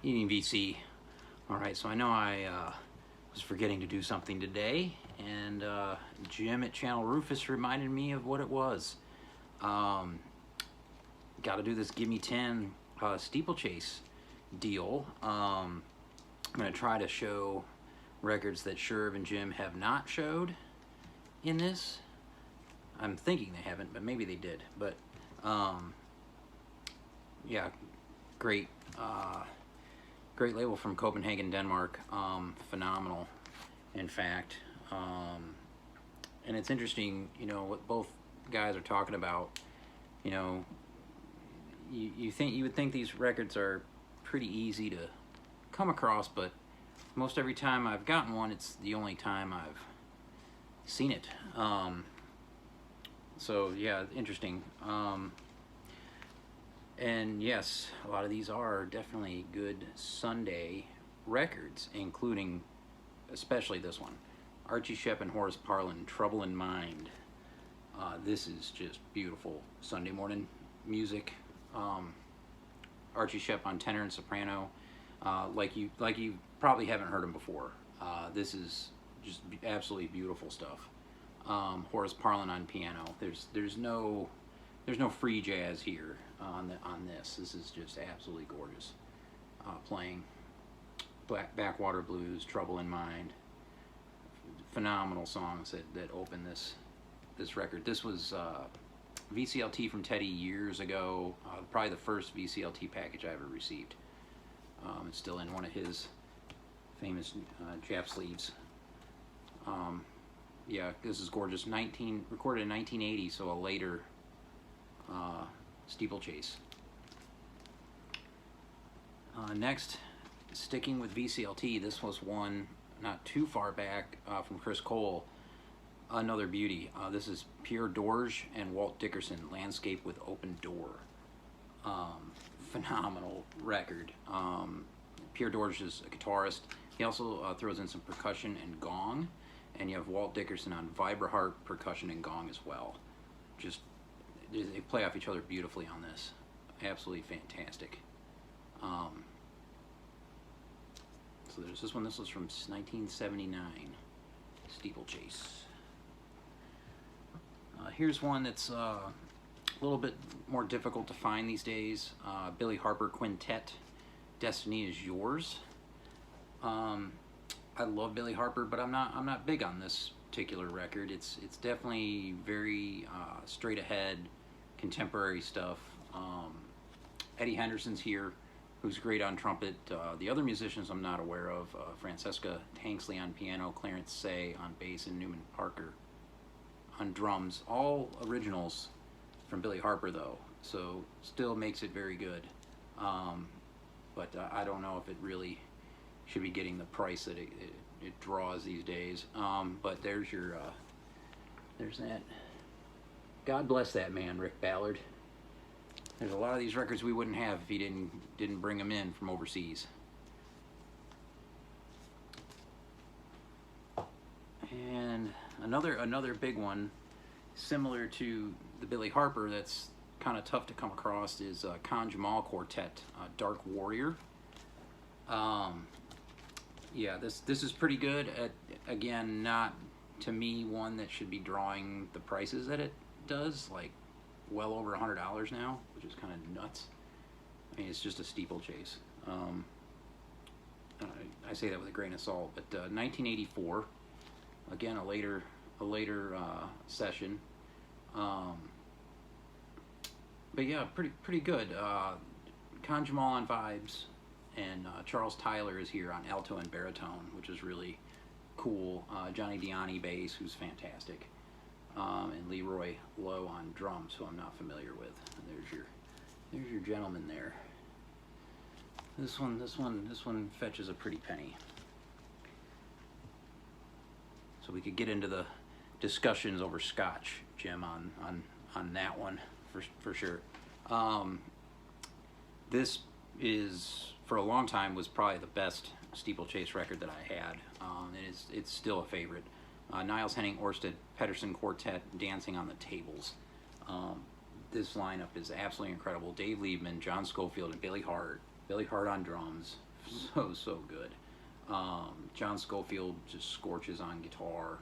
Eating VC. Alright, so I know I was forgetting to do something today, and Jim at Channel Rufus reminded me of what it was. Got to do this Gimme 10 Steeplechase deal. I'm going to try to show records that Sherv and Jim have not showed in this. I'm thinking they haven't, but maybe they did. But yeah, great. Great label from Copenhagen, Denmark. Phenomenal, in fact. And it's interesting, you know, what both guys are talking about. You know, you would think these records are pretty easy to come across, but most every time I've gotten one, it's the only time I've seen it. So yeah, interesting. And yes, a lot of these are definitely good Sunday records, including especially this one. Archie Shepp and Horace Parlan, Trouble in Mind. This is just beautiful Sunday morning music. Archie Shepp on tenor and soprano, like you probably haven't heard him before. This is just absolutely beautiful stuff. Horace Parlan on piano. There's no free jazz here on this. This is just absolutely gorgeous playing. Backwater Blues, Trouble in Mind. Phenomenal songs that open this record. This was VCLT from Teddy years ago. Probably the first VCLT package I ever received. It's still in one of his famous Jap sleeves. Yeah, this is gorgeous. Recorded in 1980, so a later Steeplechase. Next, sticking with VCLT, this was one not too far back from Chris Cole. Another beauty. This is Pierre Dorge and Walt Dickerson, Landscape with Open Door. Phenomenal record. Pierre Dorge is a guitarist. He also throws in some percussion and gong. And you have Walt Dickerson on vibraharp, percussion, and gong as well. Just, they play off each other beautifully on this. Absolutely fantastic. So there's this one. This was from 1979, Steeplechase. Here's one that's a little bit more difficult to find these days. Billy Harper Quintet, Destiny Is Yours. I love Billy Harper, but I'm not big on this particular record. It's definitely very straight ahead, contemporary stuff. Eddie Henderson's here, who's great on trumpet. The other musicians I'm not aware of: Francesca Tanksley on piano, Clarence Say on bass, and Newman Parker on drums. All originals from Billy Harper, though, so still makes it very good. But I don't know if it really should be getting the price that it draws these days. But there's that. God bless that man, Rick Ballard. There's a lot of these records we wouldn't have if he didn't bring them in from overseas. And another big one, similar to the Billy Harper, that's kind of tough to come across, is Khan Jamal Quartet, Dark Warrior. Yeah, this is pretty good. Again, not to me one that should be drawing the prices that it does, like well over $100 now, which is kind of nuts. I mean, it's just a steeplechase. I say that with a grain of salt, but 1984, again a later session. But yeah, pretty good. Khan Jamal on vibes. And Charles Tyler is here on alto and baritone, which is really cool. Johnny Diani bass, who's fantastic, and Leroy Lowe on drums, who I'm not familiar with. And there's your gentleman there. This one fetches a pretty penny. So we could get into the discussions over Scotch, Jim, on that one for sure. This is, for a long time, was probably the best steeplechase record that I had. It's still a favorite. Niles Henning Orsted Pedersen Quartet, Dancing on the Tables. This lineup is absolutely incredible. Dave Liebman, John Schofield, and Billy Hart. Billy Hart on drums. so good. John Schofield just scorches on guitar.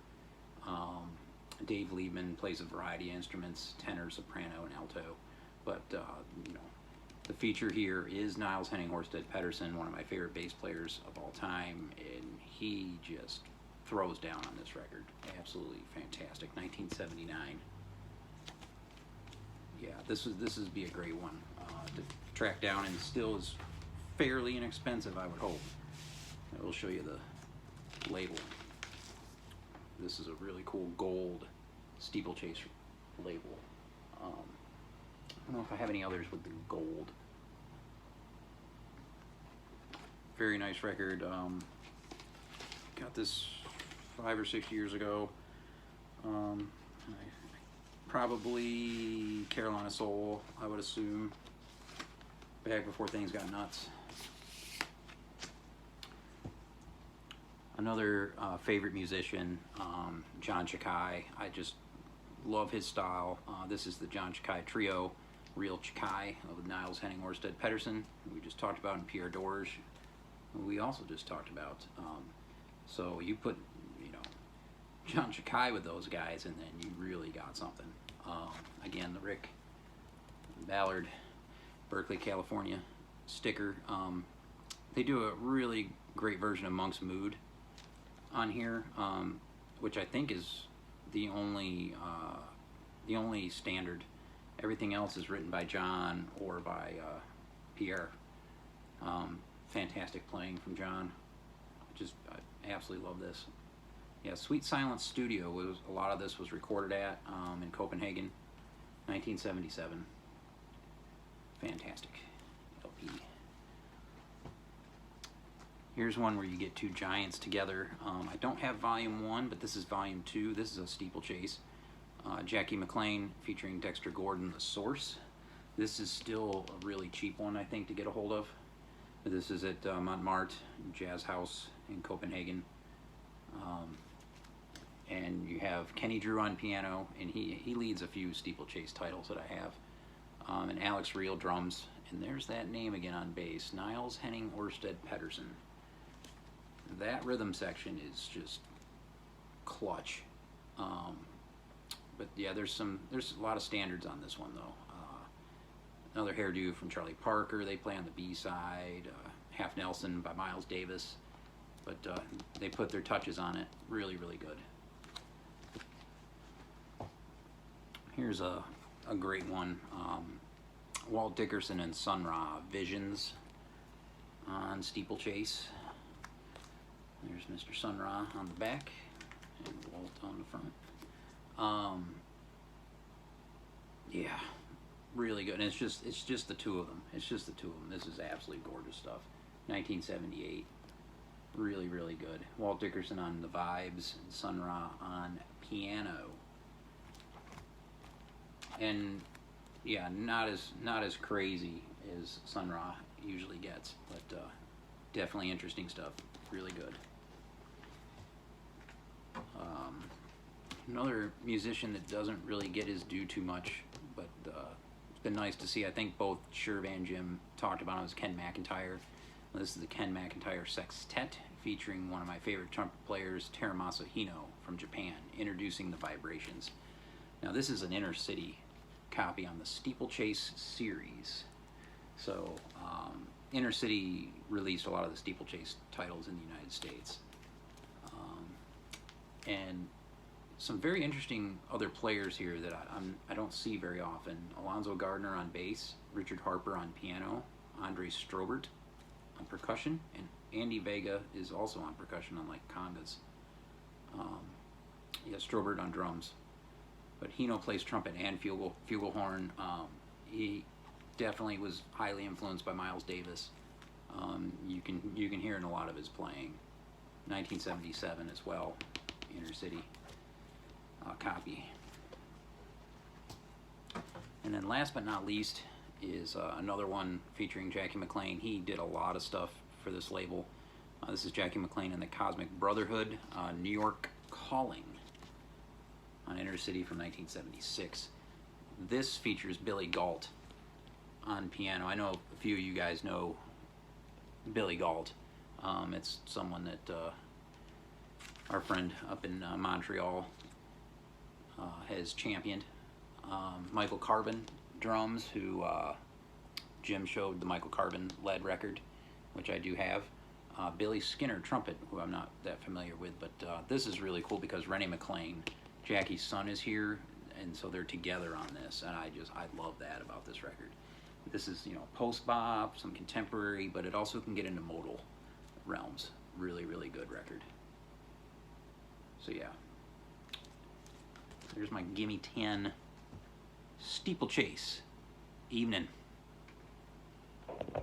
Dave Liebman plays a variety of instruments, tenor, soprano, and alto. But you know, the feature here is Niles Henning Horsted Pedersen, one of my favorite bass players of all time, and he just throws down on this record. Absolutely fantastic. 1979. Yeah, this would be a great one to track down, and still is fairly inexpensive, I would hope. I will show you the label. This is a really cool gold Steeplechase label. I don't know if I have any others with the gold. Very nice record. Got this 5 or 6 years ago. Probably Carolina Soul, I would assume. Back before things got nuts. Another favorite musician, John Chakai. I just love his style. This is the John Chakai Trio, Real Chakai, with Niles Henning Horsted Pedersen, who we just talked about, in Pierre Dorge, who we also just talked about. So you put, you know, John Chakai with those guys, and then you really got something. Again, the Rick Ballard, Berkeley, California sticker. They do a really great version of Monk's Mood on here, which I think is the only standard. Everything else is written by John or by Pierre. Fantastic playing from John. I absolutely love this. Yeah, Sweet Silence Studio was a lot of this was recorded at in Copenhagen, 1977. Fantastic LP. Here's one where you get two giants together. I don't have volume 1, but this is volume 2. This is a Steeplechase. Jackie McLean featuring Dexter Gordon, The Source. This is still a really cheap one, I think, to get a hold of. This is at Montmartre Jazz House in Copenhagen. And you have Kenny Drew on piano, and he leads a few Steeplechase titles that I have. And Alex Reel drums. And there's that name again on bass, Niles Henning Horsted Pedersen. That rhythm section is just clutch. But yeah, there's a lot of standards on this one though. Another hairdo from Charlie Parker. They play on the B side. Half Nelson by Miles Davis. But they put their touches on it. Really, really good. Here's a great one. Walt Dickerson Sun Raw, Visions on Steeplechase. There's Mr. Sun Raw on the back and Walt on the front. Yeah, really good. And it's just the two of them. It's just the two of them. This is absolutely gorgeous stuff. 1978. Really, really good. Walt Dickerson on the vibes and Sun Ra on piano. And yeah, not as crazy as Sun Ra usually gets, but definitely interesting stuff. Really good. Another musician that doesn't really get his due too much, but it's been nice to see. I think both Sherv and Jim talked about him as Ken McIntyre. This is the Ken McIntyre Sex Tent, featuring one of my favorite trumpet players, Terumasu Hino from Japan, introducing the vibrations. Now this is an inner city copy on the Steeplechase series. So Inner City released a lot of the Steeplechase titles in the United States. And some very interesting other players here that I don't see very often. Alonzo Gardner on bass, Richard Harper on piano, Andre Strobert on percussion, and Andy Vega is also on percussion, unlike Conda's. Yeah, Strobert on drums. But Hino plays trumpet and flugelhorn. He definitely was highly influenced by Miles Davis. You can hear in a lot of his playing. 1977 as well, Inner City copy. And then last but not least is another one featuring Jackie McLean. He did a lot of stuff for this label. This is Jackie McLean and the Cosmic Brotherhood, New York Calling on Inner City from 1976. This features Billy Galt on piano. I know a few of you guys know Billy Galt. It's someone that our friend up in Montreal has championed. Michael Carbon drums, who Jim showed the Michael Carbon lead record, which I do have. Billy Skinner trumpet, who I'm not that familiar with, but this is really cool because Rennie McLean, Jackie's son, is here, and so they're together on this, and I love that about this record. This is, you know, post-bop, some contemporary, but it also can get into modal realms. Really, really good record. So yeah, there's my Gimme 10 Steeplechase. Evening.